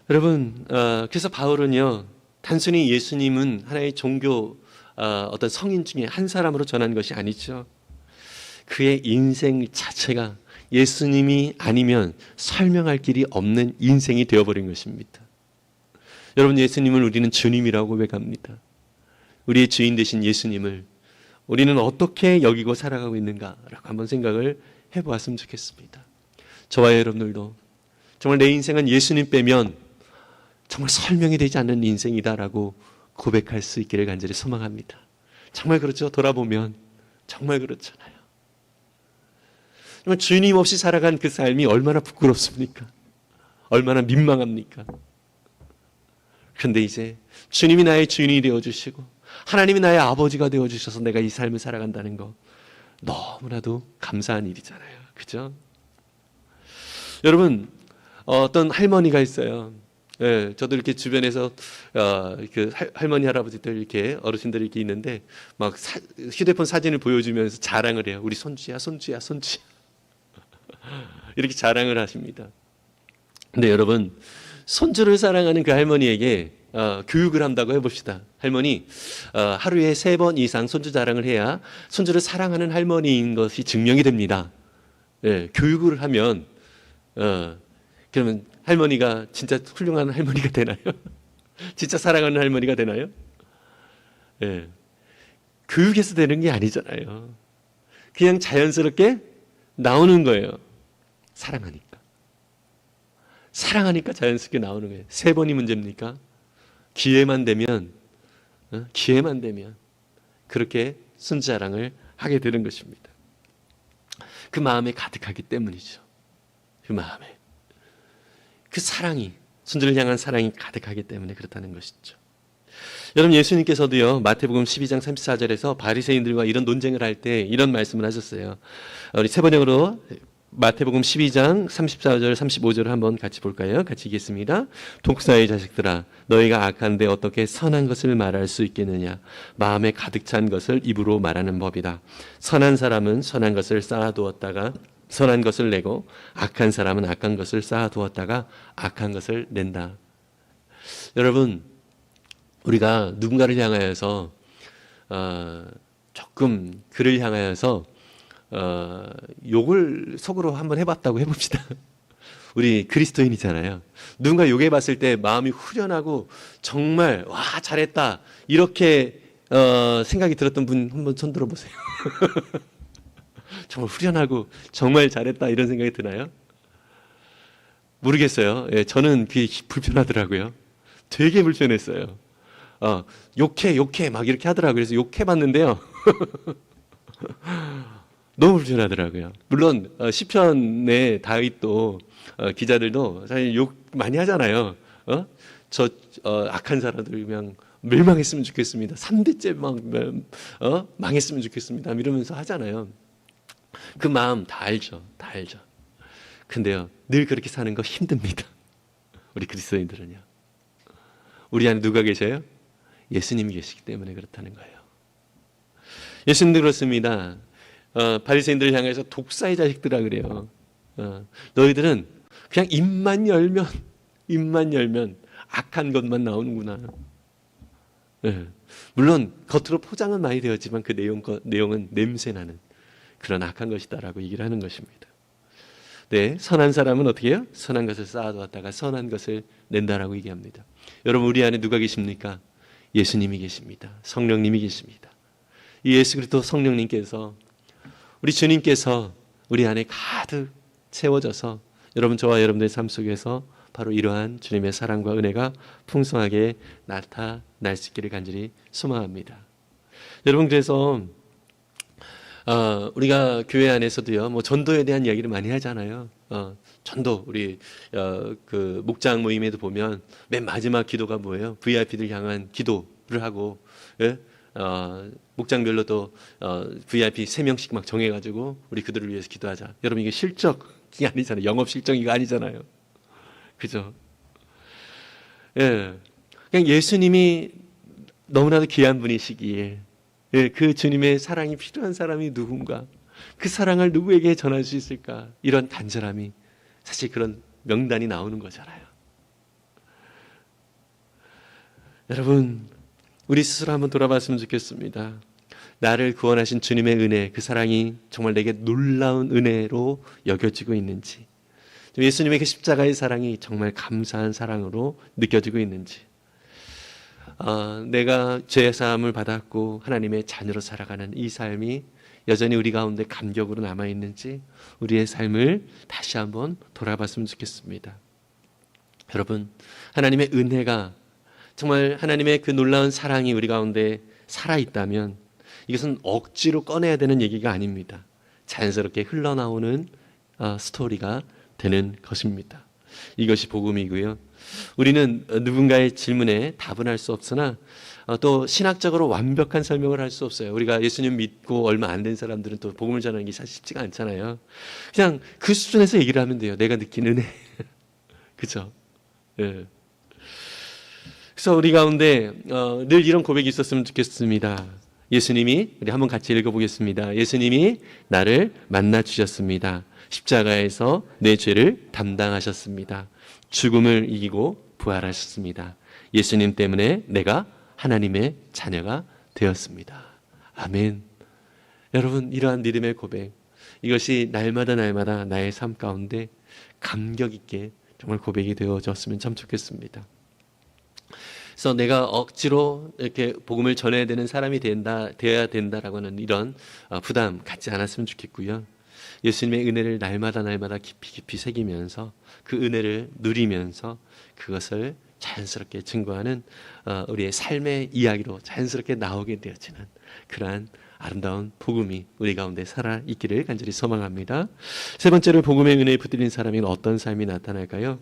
A: 여러분, 그래서 바울은요, 단순히 예수님은 하나의 종교 어떤 성인 중에 한 사람으로 전한 것이 아니죠. 그의 인생 자체가 예수님이 아니면 설명할 길이 없는 인생이 되어버린 것입니다. 여러분, 예수님을 우리는 주님이라고 고백합니다. 우리의 주인 되신 예수님을 우리는 어떻게 여기고 살아가고 있는가라고 한번 생각을 해보았으면 좋겠습니다. 저와 여러분들도 정말 내 인생은 예수님 빼면 정말 설명이 되지 않는 인생이다라고 고백할 수 있기를 간절히 소망합니다. 정말 그렇죠. 돌아보면 정말 그렇잖아요. 정말 주님 없이 살아간 그 삶이 얼마나 부끄럽습니까? 얼마나 민망합니까? 그런데 이제 주님이 나의 주인이 되어주시고 하나님이 나의 아버지가 되어주셔서 내가 이 삶을 살아간다는 거 너무나도 감사한 일이잖아요. 그죠? 여러분, 어떤 할머니가 있어요. 예, 저도 이렇게 주변에서 그 할머니 할아버지들 이렇게 어르신들이 이렇게 있는데 막 휴대폰 사진을 보여주면서 자랑을 해요. 우리 손주야, 손주야, 손주야. 이렇게 자랑을 하십니다. 근데 여러분, 손주를 사랑하는 그 할머니에게 교육을 한다고 해봅시다. 할머니, 하루에 3번 이상 손주 자랑을 해야 손주를 사랑하는 할머니인 것이 증명이 됩니다. 예, 교육을 하면 그러면 할머니가 진짜 훌륭한 할머니가 되나요? 진짜 사랑하는 할머니가 되나요? 예, 교육해서 되는 게 아니잖아요. 그냥 자연스럽게 나오는 거예요. 사랑하니까. 사랑하니까 자연스럽게 나오는 거예요. 3번이 문제입니까? 기회만 되면 그렇게 손자랑을 하게 되는 것입니다. 그 마음에 가득하기 때문이죠. 그 마음에 그 사랑이, 손주를 향한 사랑이 가득하기 때문에 그렇다는 것이죠. 여러분, 예수님께서도요 마태복음 12장 34절에서 바리새인들과 이런 논쟁을 할 때 이런 말씀을 하셨어요. 우리 세 번역으로 마태복음 12장 34절 35절을 한번 같이 볼까요? 같이 읽겠습니다. 독사의 자식들아, 너희가 악한데 어떻게 선한 것을 말할 수 있겠느냐? 마음에 가득 찬 것을 입으로 말하는 법이다. 선한 사람은 선한 것을 쌓아두었다가 선한 것을 내고 악한 사람은 악한 것을 쌓아두었다가 악한 것을 낸다. 여러분, 우리가 누군가를 향하여서 조금 그를 향하여서 욕을 속으로 한번 해봤다고 해봅시다. 우리 그리스도인이잖아요. 누군가 욕해봤을 때 마음이 후련하고 정말 와 잘했다 이렇게 생각이 들었던 분 한번 손 들어보세요. 정말 후련하고 정말 잘했다 이런 생각이 드나요? 모르겠어요. 예, 저는 그게 불편하더라고요. 되게 불편했어요. 욕해 막 이렇게 하더라고요. 그래서 욕해봤는데요. 너무 불편하더라고요. 물론 시편의 다윗도 기자들도 사실 욕 많이 하잖아요. 저 악한 사람들 그냥 멸망했으면 좋겠습니다. 3대째 망했으면 좋겠습니다. 이러면서 하잖아요. 그 마음 다 알죠. 다 알죠. 근데요, 늘 그렇게 사는 거 힘듭니다. 우리 그리스도인들은요. 우리 안에 누가 계셔요? 예수님이 계시기 때문에 그렇다는 거예요. 예수님도 그렇습니다. 바리새인들을 향해서 독사의 자식들아 그래요. 너희들은 그냥 입만 열면 악한 것만 나오는구나. 네. 물론 겉으로 포장은 많이 되었지만 그 내용은 냄새나는 그런 악한 것이다라고 얘기를 하는 것입니다. 네, 선한 사람은 어떻게 해요? 선한 것을 쌓아두었다가 선한 것을 낸다라고 얘기합니다. 여러분, 우리 안에 누가 계십니까? 예수님이 계십니다. 성령님이 계십니다. 이 예수 그리스도 성령님께서, 우리 주님께서 우리 안에 가득 채워져서 여러분, 저와 여러분들의 삶 속에서 바로 이러한 주님의 사랑과 은혜가 풍성하게 나타날 수 있기를 간절히 소망합니다. 여러분, 그래서 우리가 교회 안에서도요, 뭐 전도에 대한 이야기를 많이 하잖아요. 전도, 우리 그 목장 모임에도 보면 맨 마지막 기도가 뭐예요? VIP들 향한 기도를 하고, 예? 목장별로도 VIP 3명씩 막 정해가지고 우리 그들을 위해서 기도하자. 여러분, 이게 실적이 아니잖아요. 영업 실적이 아니잖아요. 그죠? 예, 그냥 예수님이 너무나도 귀한 분이시기에, 예, 그 주님의 사랑이 필요한 사람이 누군가, 그 사랑을 누구에게 전할 수 있을까, 이런 간절함이 사실 그런 명단이 나오는 거잖아요. 여러분, 우리 스스로 한번 돌아봤으면 좋겠습니다. 나를 구원하신 주님의 은혜, 그 사랑이 정말 내게 놀라운 은혜로 여겨지고 있는지, 예수님의 그 십자가의 사랑이 정말 감사한 사랑으로 느껴지고 있는지, 내가 죄 사함을 받았고 하나님의 자녀로 살아가는 이 삶이 여전히 우리 가운데 감격으로 남아있는지 우리의 삶을 다시 한번 돌아봤으면 좋겠습니다. 여러분, 하나님의 은혜가 정말 하나님의 그 놀라운 사랑이 우리 가운데 살아있다면 이것은 억지로 꺼내야 되는 얘기가 아닙니다. 자연스럽게 흘러나오는 스토리가 되는 것입니다. 이것이 복음이고요. 우리는 누군가의 질문에 답은 할 수 없으나 또 신학적으로 완벽한 설명을 할 수 없어요. 우리가 예수님 믿고 얼마 안 된 사람들은 또 복음을 전하는 게 사실 쉽지가 않잖아요. 그냥 그 수준에서 얘기를 하면 돼요. 내가 느낀 은혜. 그죠? 예. 그래서 우리 가운데 늘 이런 고백이 있었으면 좋겠습니다. 예수님이, 우리 한번 같이 읽어보겠습니다. 예수님이 나를 만나 주셨습니다. 십자가에서 내 죄를 담당하셨습니다. 죽음을 이기고 부활하셨습니다. 예수님 때문에 내가 하나님의 자녀가 되었습니다. 아멘. 여러분, 이러한 믿음의 고백, 이것이 날마다 나의 삶 가운데 감격 있게 정말 고백이 되어졌으면 참 좋겠습니다. 그래서 내가 억지로 이렇게 복음을 전해야 되는 사람이 되어야 된다라고 하는 이런 부담 갖지 않았으면 좋겠고요. 예수님의 은혜를 날마다 깊이 새기면서 그 은혜를 누리면서 그것을 자연스럽게 증거하는 우리의 삶의 이야기로 자연스럽게 나오게 되어지는 그러한 아름다운 복음이 우리 가운데 살아있기를 간절히 소망합니다. 세 번째로 복음의 은혜에 붙들린 사람에게는 어떤 삶이 나타날까요?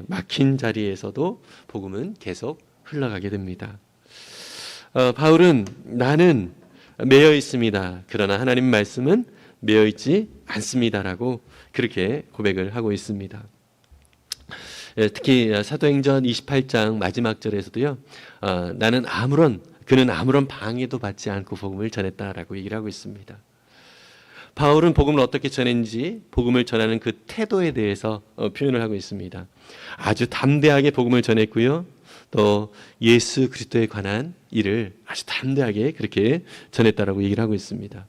A: 막힌 자리에서도 복음은 계속 흘러가게 됩니다. 바울은 나는 매여 있습니다. 그러나 하나님 말씀은 매여 있지 않습니다라고 그렇게 고백을 하고 있습니다. 특히 사도행전 28장 마지막 절에서도요. 그는 아무런 방해도 받지 않고 복음을 전했다라고 얘기를 하고 있습니다. 바울은 복음을 어떻게 전했는지 복음을 전하는 그 태도에 대해서 표현을 하고 있습니다. 아주 담대하게 복음을 전했고요. 또 예수 그리스도에 관한 일을 아주 담대하게 그렇게 전했다라고 얘기를 하고 있습니다.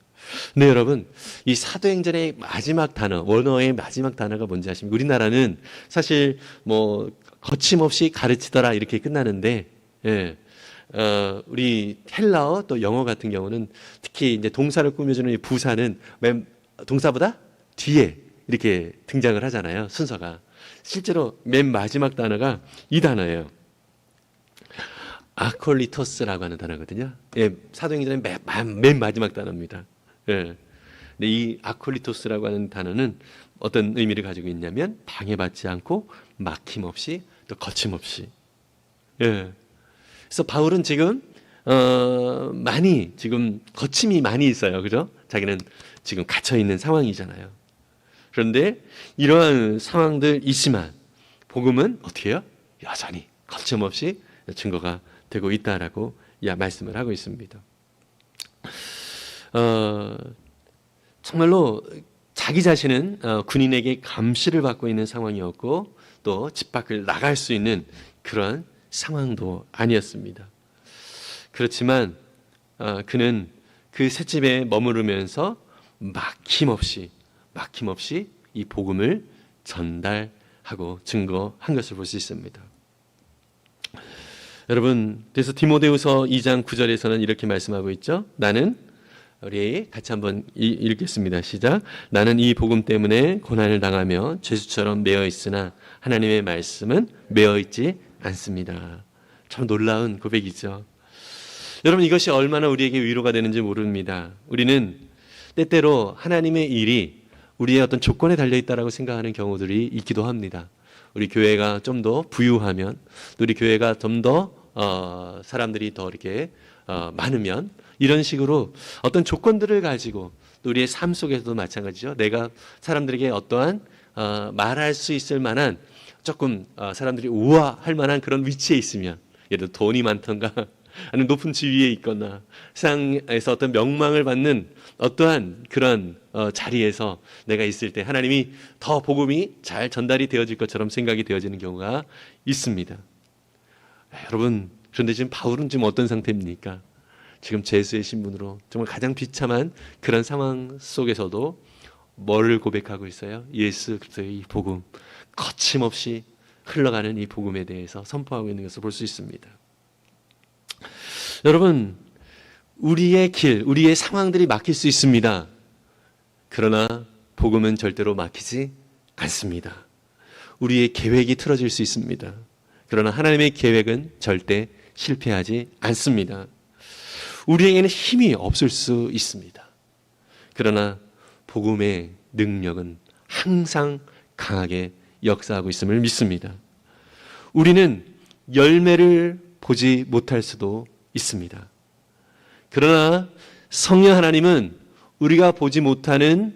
A: 네, 여러분, 이 사도행전의 마지막 단어, 원어의 마지막 단어가 뭔지 아십니까? 우리나라는 사실 뭐 거침없이 가르치더라 이렇게 끝나는데, 우리 헬라어 또 영어 같은 경우는 특히 이제 동사를 꾸며주는 이 부사는 맨 동사보다 뒤에 이렇게 등장을 하잖아요. 순서가. 실제로 맨 마지막 단어가 이 단어예요. 아콜리토스라고 하는 단어거든요. 사도행전의 맨 마지막 단어입니다. 근데 이 아콜리토스라고 하는 단어는 어떤 의미를 가지고 있냐면 방해받지 않고 막힘없이 또 거침없이. 그래서 바울은 지금 지금 거침이 많이 있어요. 그죠? 자기는 지금 갇혀 있는 상황이잖아요. 그런데 이러한 상황들 있지만 복음은 어떻게 해요? 여전히 거침없이 증거가 되고 있다라고 말씀을 하고 있습니다. 정말로 자기 자신은 군인에게 감시를 받고 있는 상황이었고 또 집 밖을 나갈 수 있는 그런 상황도 아니었습니다. 그렇지만 그는 그 셋집에 머무르면서 막힘없이 이 복음을 전달하고 증거한 것을 볼 수 있습니다. 여러분, 그래서 디모데후서 2장 9절에서는 이렇게 말씀하고 있죠. 우리 같이 한번 읽겠습니다. 시작. 나는 이 복음 때문에 고난을 당하며 죄수처럼 매어 있으나 하나님의 말씀은 매어 있지 않습니다. 참 놀라운 고백이죠. 여러분, 이것이 얼마나 우리에게 위로가 되는지 모릅니다. 우리는 때때로 하나님의 일이 우리의 어떤 조건에 달려있다라고 생각하는 경우들이 있기도 합니다. 우리 교회가 좀 더 부유하면, 우리 교회가 좀 더 사람들이 더 이렇게 많으면, 이런 식으로 어떤 조건들을 가지고 또 우리의 삶 속에서도 마찬가지죠. 내가 사람들에게 어떠한 말할 수 있을 만한 조금 사람들이 우아할 만한 그런 위치에 있으면, 예를 들어 돈이 많던가 아니면 높은 지위에 있거나 세상에서 어떤 명망을 받는 어떠한 그런 자리에서 내가 있을 때 하나님이 더 복음이 잘 전달이 되어질 것처럼 생각이 되어지는 경우가 있습니다. 여러분, 그런데 지금 바울은 지금 어떤 상태입니까? 지금 제수의 신분으로 정말 가장 비참한 그런 상황 속에서도 뭐를 고백하고 있어요? 예수 그리스도의 이 복음, 거침없이 흘러가는 이 복음에 대해서 선포하고 있는 것을 볼 수 있습니다. 여러분, 우리의 길, 우리의 상황들이 막힐 수 있습니다. 그러나 복음은 절대로 막히지 않습니다. 우리의 계획이 틀어질 수 있습니다. 그러나 하나님의 계획은 절대 실패하지 않습니다. 우리에게는 힘이 없을 수 있습니다. 그러나 복음의 능력은 항상 강하게 역사하고 있음을 믿습니다. 우리는 열매를 보지 못할 수도 있습니다. 그러나 성령 하나님은 우리가 보지 못하는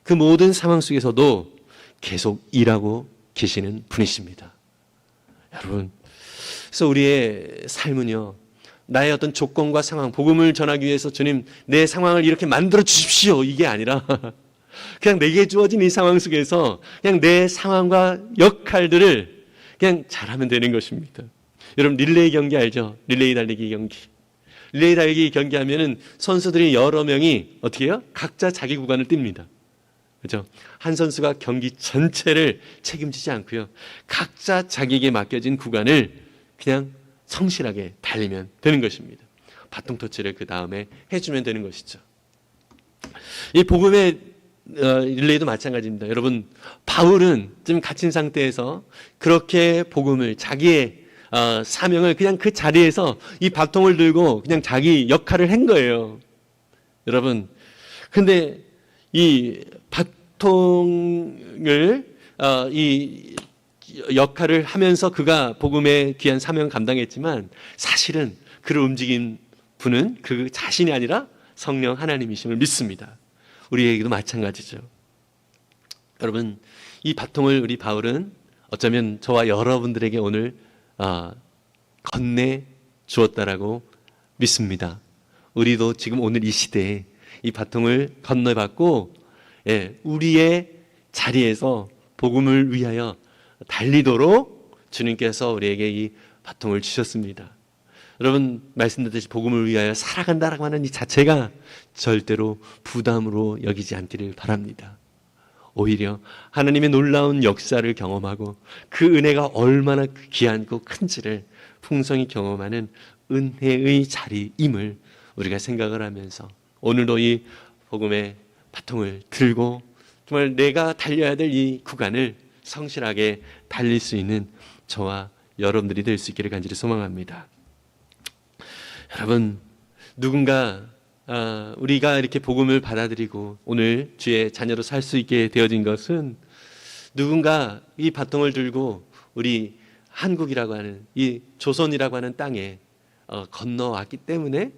A: 그 모든 상황 속에서도 계속 일하고 계시는 분이십니다. 여러분, 그래서 우리의 삶은요, 나의 어떤 조건과 상황, 복음을 전하기 위해서 주님 내 상황을 이렇게 만들어 주십시오, 이게 아니라 그냥 내게 주어진 이 상황 속에서 그냥 내 상황과 역할들을 그냥 잘하면 되는 것입니다. 여러분, 릴레이 경기 알죠? 릴레이 달리기 경기. 릴레이 달리기 경기하면은 선수들이 여러 명이 어떻게 해요? 각자 자기 구간을 뜁니다. 그렇죠? 한 선수가 경기 전체를 책임지지 않고요, 각자 자기에게 맡겨진 구간을 그냥 성실하게 달리면 되는 것입니다. 바통 터치를 그 다음에 해주면 되는 것이죠. 이 복음의 릴레이도 마찬가지입니다. 여러분, 바울은 좀 갇힌 상태에서 그렇게 복음을, 자기의 사명을 그냥 그 자리에서 이 바통을 들고 그냥 자기 역할을 한 거예요. 여러분, 근데 이 바통을 이 역할을 하면서 그가 복음의 귀한 사명을 감당했지만 사실은 그를 움직인 분은 그 자신이 아니라 성령 하나님이심을 믿습니다. 우리에게도 마찬가지죠. 여러분, 이 바통을 우리 바울은 어쩌면 저와 여러분들에게 오늘 건네 주었다라고 믿습니다. 우리도 지금 오늘 이 시대에 이 바통을 건네받고 우리의 자리에서 복음을 위하여 달리도록 주님께서 우리에게 이 바통을 주셨습니다. 여러분, 말씀드렸듯이 복음을 위하여 살아간다라고 하는 이 자체가 절대로 부담으로 여기지 않기를 바랍니다. 오히려 하나님의 놀라운 역사를 경험하고 그 은혜가 얼마나 귀하고 큰지를 풍성히 경험하는 은혜의 자리임을 우리가 생각을 하면서 오늘도 이 복음의 바통을 들고 정말 내가 달려야 될 이 구간을 성실하게 달릴 수 있는 저와 여러분들이 될 수 있기를 간절히 소망합니다. 여러분, 누군가 우리가 이렇게 복음을 받아들이고 오늘 주의 자녀로 살 수 있게 되어진 것은 누군가 이 바통을 들고 우리 한국이라고 하는 이 조선이라고 하는 땅에 건너왔기 때문에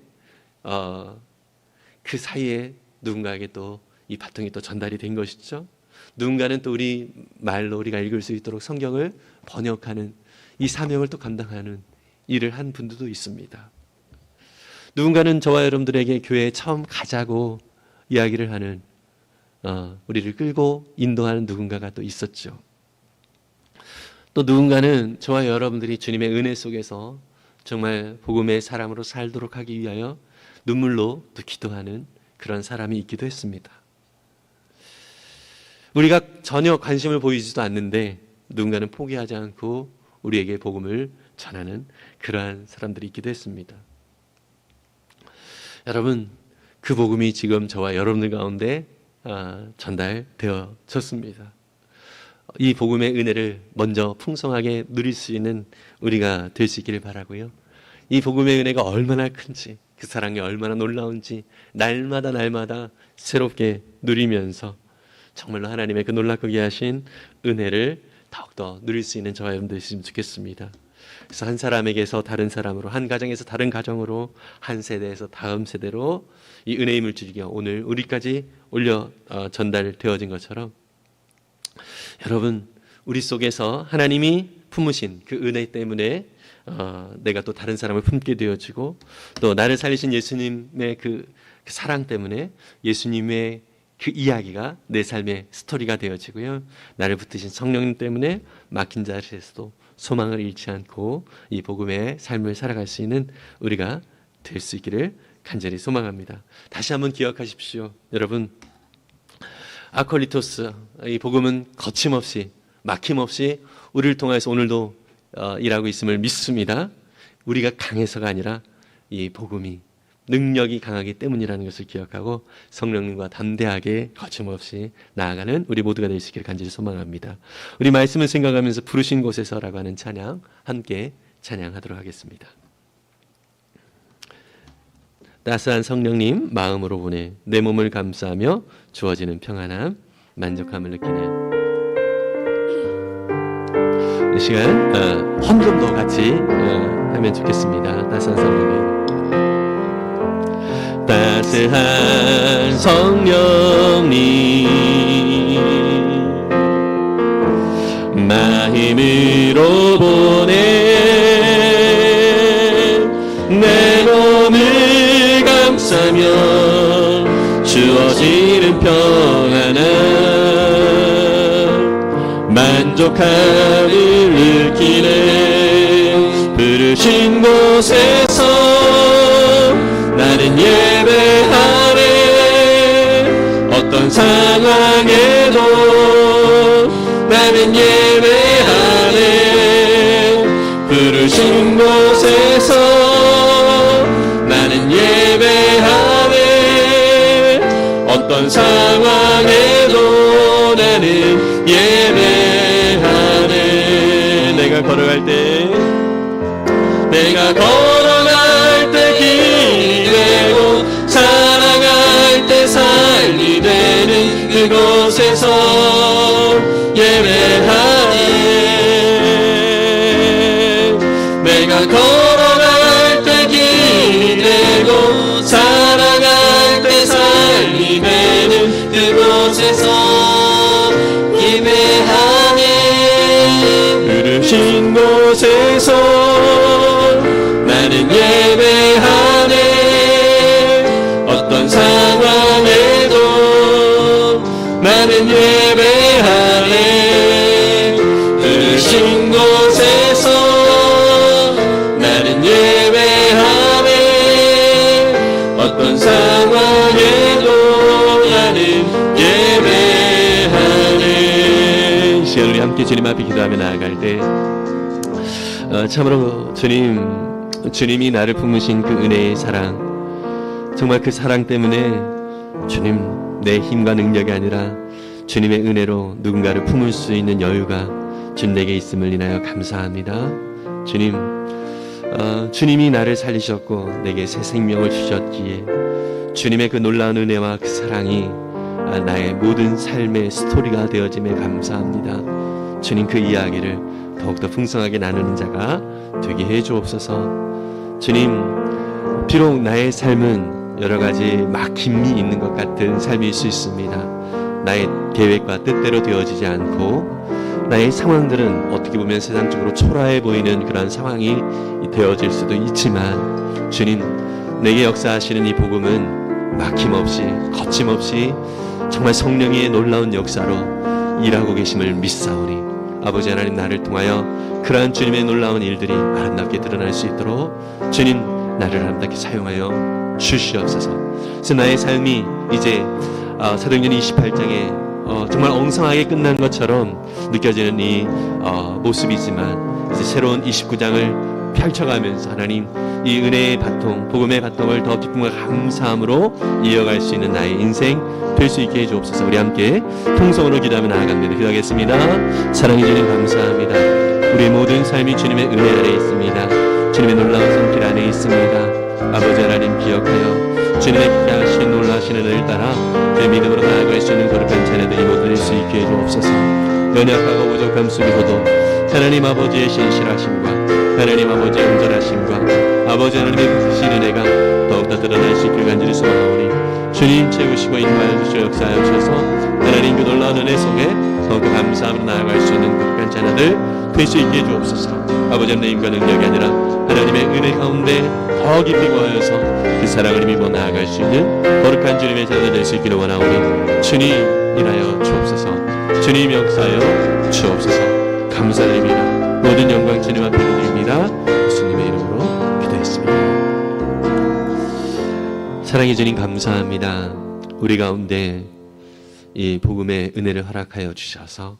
A: 그 사이에 누군가에게 또 이 바통이 또 전달이 된 것이죠. 누군가는 또 우리 말로 우리가 읽을 수 있도록 성경을 번역하는 이 사명을 또 감당하는 일을 한 분들도 있습니다. 누군가는 저와 여러분들에게 교회에 처음 가자고 이야기를 하는 우리를 끌고 인도하는 누군가가 또 있었죠. 또 누군가는 저와 여러분들이 주님의 은혜 속에서 정말 복음의 사람으로 살도록 하기 위하여 눈물로 또 기도하는 그런 사람이 있기도 했습니다. 우리가 전혀 관심을 보이지도 않는데 누군가는 포기하지 않고 우리에게 복음을 전하는 그러한 사람들이 있기도 했습니다. 여러분, 그 복음이 지금 저와 여러분들 가운데 전달되어졌습니다. 이 복음의 은혜를 먼저 풍성하게 누릴 수 있는 우리가 될 수 있기를 바라고요. 이 복음의 은혜가 얼마나 큰지, 그 사랑이 얼마나 놀라운지 날마다 새롭게 누리면서 정말로 하나님의 그 놀랍고 귀하신 은혜를 더욱더 누릴 수 있는 저와 여러분들 있으면 좋겠습니다. 그래서 한 사람에게서 다른 사람으로, 한 가정에서 다른 가정으로, 한 세대에서 다음 세대로 이 은혜의 물줄기가 오늘 우리까지 올려 전달되어진 것처럼 여러분, 우리 속에서 하나님이 품으신 그 은혜 때문에 내가 또 다른 사람을 품게 되어지고 또 나를 살리신 예수님의 그 사랑 때문에 예수님의 그 이야기가 내 삶의 스토리가 되어지고요. 나를 붙드신 성령님 때문에 막힌 자리에서도 소망을 잃지 않고 이 복음의 삶을 살아갈 수 있는 우리가 될 수 있기를 간절히 소망합니다. 다시 한번 기억하십시오. 여러분, 아콜리토스, 이 복음은 거침없이 막힘없이 우리를 통해서 오늘도 일하고 있음을 믿습니다. 우리가 강해서가 아니라 이 복음이 능력이 강하기 때문이라는 것을 기억하고 성령님과 담대하게 거침없이 나아가는 우리 모두가 될 수 있기를 간절히 소망합니다. 우리 말씀을 생각하면서 부르신 곳에서라고 하는 찬양 함께 찬양하도록 하겠습니다. 따스한 성령님 마음으로 보내 내 몸을 감싸며 주어지는 평안함 만족함을 느끼네요. 이 시간 헌금도 같이 하면 좋겠습니다. 따스한 성령님, 따스한 성령님 마음으로 보내 내 몸을 감싸며 주어지는 평안함 만족함을 느끼네. 부르신 곳에서 나는 예배하네. 어떤 상황에도 나는 예배하네. 부르신 곳에서 나는 예배하네. 어떤 상황에도 나는 예배하네. 내가 걸어갈 때 길이 되고 살아갈 때 삶이 되는 그곳에서 예배하네. 내가 걸어갈 때 길이 되고 살아갈 때 삶이 되는 그곳에서 예배하네. 부르신 곳에서 나는 예배하네. 어떤 상황에도 나는 예배하네. 부르신 곳에서 나는 예배하네. 어떤 상황에도 나는 예배하네. 이 시간 우리 함께 주님 앞에 기도하며 나아갈 때 참으로 주님이 나를 품으신 그 은혜의 사랑, 정말 그 사랑 때문에 주님 내 힘과 능력이 아니라 주님의 은혜로 누군가를 품을 수 있는 여유가 주님 내게 있음을 인하여 감사합니다. 주님이 나를 살리셨고 내게 새 생명을 주셨기에 주님의 그 놀라운 은혜와 그 사랑이 나의 모든 삶의 스토리가 되어짐에 감사합니다. 주님 그 이야기를 더욱더 풍성하게 나누는 자가 되게 해주옵소서. 주님, 비록 나의 삶은 여러 가지 막힘이 있는 것 같은 삶일 수 있습니다. 나의 계획과 뜻대로 되어지지 않고 나의 상황들은 어떻게 보면 세상적으로 초라해 보이는 그런 상황이 되어질 수도 있지만 주님, 내게 역사하시는 이 복음은 막힘없이 거침없이 정말 성령의 놀라운 역사로 일하고 계심을 믿사오니 아버지 하나님, 나를 통하여 그러한 주님의 놀라운 일들이 아름답게 드러날 수 있도록 주님 나를 아름답게 사용하여 주시옵소서. 그래서 나의 삶이 이제 사도행전 28장에 정말 엉성하게 끝난 것처럼 느껴지는 이 모습이지만 이제 새로운 29장을 펼쳐가면서 하나님 이 은혜의 바통, 복음의 바통을 더 기쁨과 감사함으로 이어갈 수 있는 나의 인생 될 수 있게 해주옵소서. 우리 함께 통성으로 기도하며 나아갑니다. 기도하겠습니다. 사랑해 주님 감사합니다. 우리의 모든 삶이 주님의 은혜 아래 있습니다. 주님의 놀라운 손길 안에 있습니다. 아버지 하나님 기억하여 주님의 귀하신 놀라신 은혜를 따라 내 믿음으로 나아갈 수 있는 거룩한 자녀들이 모두 될 수 있게 해주옵소서. 연약하고 부족함 속에서도 하나님 아버지의 신실하심과 하나님 아버지의 온전하심과 아버지 하나님의 크신 은혜가 더욱더 드러날 수 있길 간절히 소망하오니 주님 채우시고 인도하여 주시고 역사하여 주셔서 하나님 그 놀라운 은혜 속에 더욱더 감사함으로 나아갈 수 있는 거룩한 자녀들 될 수 있게 해주옵소서. 아버지 하나님의 힘과 능력이 아니라 하나님의 은혜 가운데 더 깊이 구하여서 그 사랑을 힘입어 나아갈 수 있는 거룩한 주님의 자녀들 될 수 있기를 원하오니 주님 일하여 주옵소서. 주님 역사하여 주옵소서. 감사드립니다. 모든 영광 주님 앞에 드립니다. 예수님의 이름으로 기도했습니다. 사랑해 주님 감사합니다. 우리 가운데 이 복음의 은혜를 허락하여 주셔서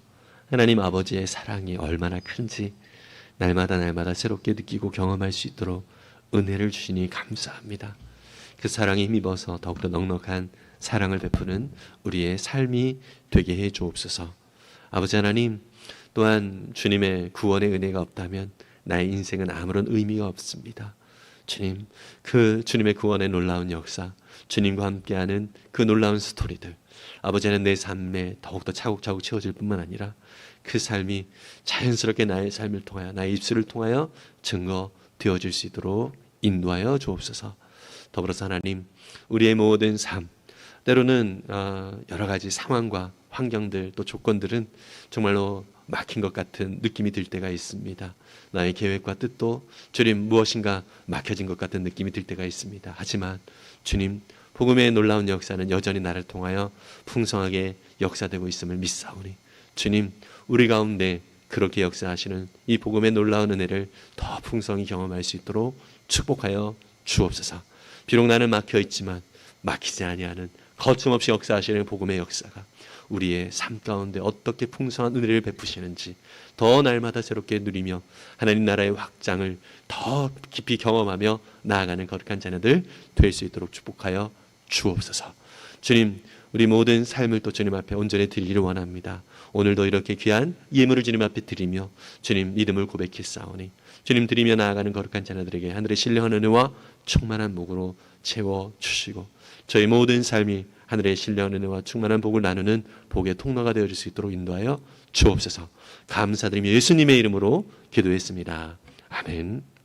A: 하나님 아버지의 사랑이 얼마나 큰지 날마다 새롭게 느끼고 경험할 수 있도록 은혜를 주시니 감사합니다. 그 사랑에 힘입어서 더욱더 넉넉한 사랑을 베푸는 우리의 삶이 되게 해 주옵소서. 아버지 하나님, 또한 주님의 구원의 은혜가 없다면 나의 인생은 아무런 의미가 없습니다. 주님, 그 주님의 구원의 놀라운 역사, 주님과 함께하는 그 놀라운 스토리들, 아버지는 내 삶에 더욱더 차곡차곡 채워질 뿐만 아니라 그 삶이 자연스럽게 나의 삶을 통하여, 나의 입술을 통하여 증거되어질 수 있도록 인도하여 주옵소서. 더불어서 하나님, 우리의 모든 삶, 때로는 여러 가지 상황과 환경들 또 조건들은 정말로 막힌 것 같은 느낌이 들 때가 있습니다. 나의 계획과 뜻도 주님 무엇인가 막혀진 것 같은 느낌이 들 때가 있습니다. 하지만 주님, 복음의 놀라운 역사는 여전히 나를 통하여 풍성하게 역사되고 있음을 믿사오니 주님, 우리 가운데 그렇게 역사하시는 이 복음의 놀라운 은혜를 더 풍성히 경험할 수 있도록 축복하여 주옵소서. 비록 나는 막혀 있지만 막히지 아니하는 거침없이 역사하시는 복음의 역사가 우리의 삶 가운데 어떻게 풍성한 은혜를 베푸시는지 더 날마다 새롭게 누리며 하나님 나라의 확장을 더 깊이 경험하며 나아가는 거룩한 자녀들 될 수 있도록 축복하여 주옵소서. 주님, 우리 모든 삶을 또 주님 앞에 온전히 드리기를 원합니다. 오늘도 이렇게 귀한 예물을 주님 앞에 드리며 주님 믿음을 고백했사오니 주님 드리며 나아가는 거룩한 자녀들에게 하늘의 신령한 은혜와 충만한 복으로 채워주시고 저희 모든 삶이 하늘의 신령한 은혜와 충만한 복을 나누는 복의 통로가 되어질 수 있도록 인도하여 주옵소서. 감사드리며 예수님의 이름으로 기도했습니다. 아멘.